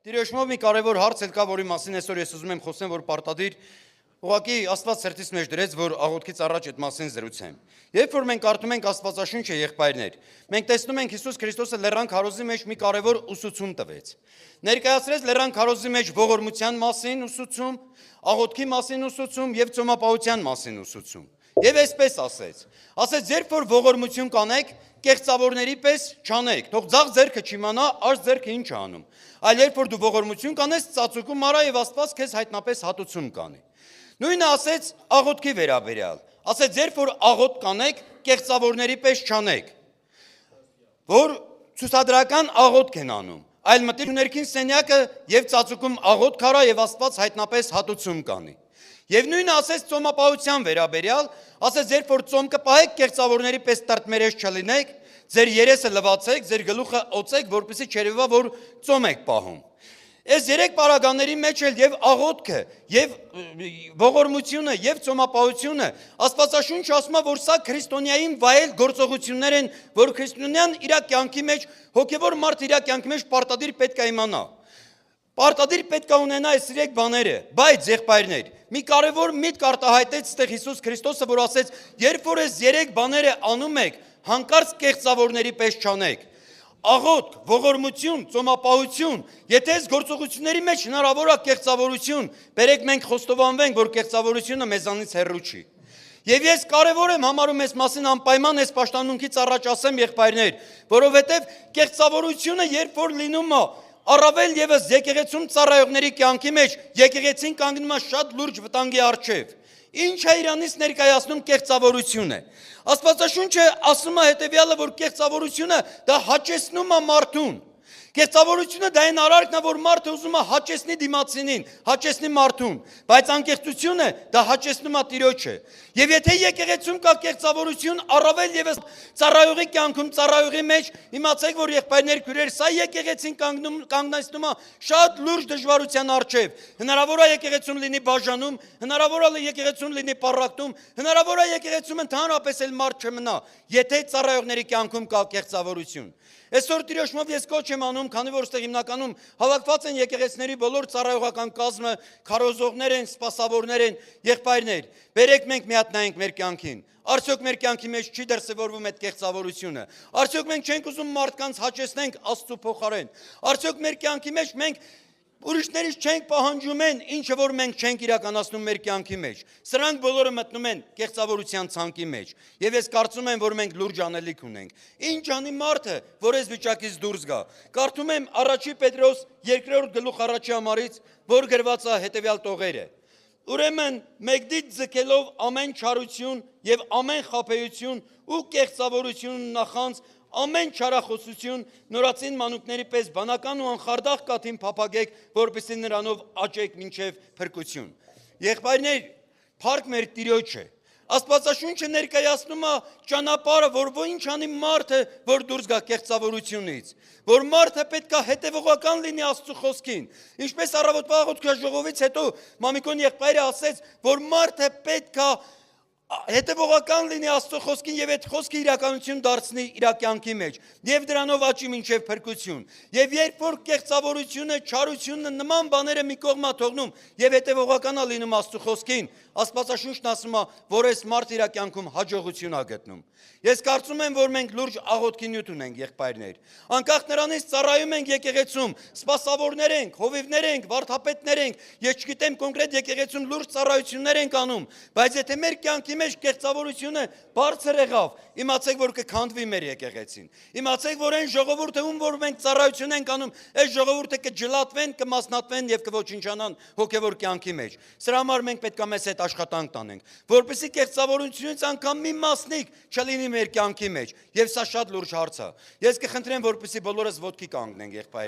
Տիրոջմով մի կարևոր հարց էլ կա, որի մասին այսօր ես ուզում եմ խոսեմ, որ պարտադիր ուղղակի Աստված սրտից մեջ դրեց, որ աղոթքից առաջ այդ մասին զրուցեմ։ Երբ որ մենք կարդում ենք Աստվածաշունչը, եղբայրներ, մենք տեսնում ենք Հիսուս Քրիստոսը լեռան քարոզի մեջ մի կարևոր ուսուցում տվեց։ Ներկայացրեց լեռան քարոզի մեջ ողորմության մասին ուսուցում, աղոթքի մասին ուսուցում եւ ծոմապահության մասին ուսուցում։ Եվ այսպես ասեց, երբ որ ողորմություն կանեք, կեղծավորների պես չանեք, թող ձախ ձեռքը չիմանա, աջ ձեռքը ինչ է անում։ Այլ երբ որ դու ողորմություն կանես, ծածուկում արա եւ Աստված քեզ հայտնապես հատուցում կանի։ Նույնը ասեց աղոթքի վերաբերյալ, ասեց երբ որ աղոթք կանեք, կեղծավորների պես չանեք, որ ցուցադրական աղոթք են անում, այլ մտիր ներքին սենյակը եւ ծածուկում աղոթք արա եւ Աստված հայտնապես հատուցում կանի։ Եվ նույնը ասեց ծոմապահության վերաբերյալ, ասեց երբ որ ծոմ կպահեք, կեղծավորների պես տրտմերես չլինեք, ձեր երեսը լվացեք, ձեր գլուխը օծեք, որպեսզի չերևա, որ ծոմ եք պահում։ Այս երեք պարագաների մեջ էլ եւ աղոթքը, եւ ողորմությունը, եւ ծոմապահությունը Աստվածաշունչը ասում է, որ սա քրիստոնյային վայել գործողություններ են, որ քրիստոնյան իր կյանքի մեջ, հոգեվոր մարդ իր կյանքի մեջ պարտադիր պետք է իմանա։ Պարտադիր պետք է ունենա այս երեք բաները, բայց եղբայրներ, մի կարևոր միտք արտահայտեց այստեղ Հիսուս Քրիստոսը, որ ասեց, երբ որ այս երեք բաները անում եք, հանկարծ կեղծավորների պես չանեք։ Աղոթք, ողորմություն, ծոմապահություն, եթե այս գործողությունների մեջ հնարավոր է կեղծավորություն, բերեք մենք խոստովանվենք, որ կեղծավորությունը մեզանից հեռու չի։ Եվ ես կարևոր եմ համարում այս մասին անպայման այս պաշտամունքից առաջ ասեմ եղբայրներ, որովհետև կեղծավորությունը երբ որ լինում է, առավել եւս եկեղեցում ծառայողների կյանքի մեջ եկեղեցին կանգնում է շատ լուրջ վտանգի առջև։ Ինչ է իրանից ներկայացնում կեղծավորությունը։ Աստվածաշունչը ասում է հետեւյալը, որ կեղծավորությունը դա հաճեցնում է մարդուն։ Կեղծավորությունը դա այն արարքն է, որ մարդը ուզում է հաճեցնի դիմացինին, հաճեցնի մարդուն, բայց անկեղծությունը դա հաճեցնում է Տիրոջը։ Եվ եթե եկեղեցում կա կեղծավորություն, առավել եւս ծառայողի կյանքում, ծառայողի մեջ, իմացեք, որ եղբայրներ քույրեր, սա եկեղեցին կանգնեցնում է շատ լուրջ դժվարության առջև։ Հնարավոր է եկեղեցում լինի բաժանում, հնարավոր է եկեղեցում լինի պառակտում, հնարավոր է եկեղեցում ընդհանրապես էլ մարդ չմնա, եթե ծառայողների կյանքում կա կեղծավորություն։ Այսօր Տիրոջմով ես կոչ եմ անում, քանի որ այստեղ հիմնականում հավաքված են եկեղեցիների բոլոր ծառայողական կազմը, քարոզողներ են, սպասավորներ են, եղբայրներ, բերեք մենք միատնայենք մեր կյանքին։ Արդյոք մեր կյանքի մեջ չի դրսևորվում այդ կեղծավորությունը։ Արդյոք մենք չենք ուզում մարդկանց հաճեցնենք Աստծո փոխարեն։ Արդյոք մեր կյանքի մեջ մենք ուրիշներից չենք պահանջում են, ինչը որ մենք չենք իրականացնում մեր կյանքի մեջ։ Սրանք բոլորը մտնում են կեղծավորության ցանկի մեջ։ Եվ ես կարծում եմ, որ մենք լուրջ անելիք ունենք։ Ինչ անի մարդը, որ այս վիճակից դուրս գա։ Կարդում եմ Առաջի Պետրոս 2-րդ գլուխ 1-րդ համարից, որ գրված է հետևյալ տողերը։ Ուրեմն մեկդից ձգելով ամեն չարություն եւ ամեն խաբեություն ու կեղծավորություն նախանց ամեն չարախոսություն նորածին մանուկների պես բանական ու անխարդախ կաթին փափագեք, որպեսզի նրանով աճեք մինչև փրկություն։ Եղբայրներ, փառք մեր Տիրոջը։ Աստվածաշունչը ներկայացնում է ճանապարհը, որ ինչ անի մարդը, որ դուրս գա կեղծավորությունից, որ մարդը պետք է հետևողական լինի Աստծո խոսքին։ Ինչպես առավոտվա աղոթքաժողովից հետո Մամիկոն եղբայրը ասեց, որ մարդը պետք է հետևողական լինի Աստծո խոսքին եւ այդ խոսքը իրականություն դարձնի իր կյանքի մեջ եւ դրանով աճի մինչեւ փրկություն։ Եվ երբ որ կեղծավորությունը, չարությունը նման բաները մի կողմա թողնում եւ հետևողական է լինում Աստծո խոսքին, Աստվածաշունչն ասում է, որ այս մարդը իր կյանքում հաջողություն է գտնում։ Ես կարծում եմ, որ մենք լուրջ աղոթքի նյութ ունենք, եղբայրներ։ Անկախ նրանից ծառայում ենք եկեղեցում, սպասավորներ ենք, հովիվներ ենք, վարդապետներ ենք, ես չգիտեմ կոնկրետ եկեղեցում լուրջ ծառայություններ ենք անում, բայց եթե մեր կյանքի մեջ կեղծավորությունը բարձր եղավ, իմացեք, որ կքանդվի մեր եկեղեցին։ Իմացեք, որ այն ժողովուրդը, ում որ մենք ծառայություն ենք անում, այս ժողովուրդը կջլատվեն, կմասնատվեն եւ կոչնչանան հոգեվոր կյանքի մեջ։ Սրա համար մենք պետք է մեզ հետ աշխատանք տանենք, որպեսզի կեղծավորությունից անգամ մի մասնիկ չլինի մեր կյանքի մեջ, եւ սա շատ լուրջ հարց է։ Ես կխնդրեմ, որպեսզի բոլորս ոտքի կանգնենք, եղբայր։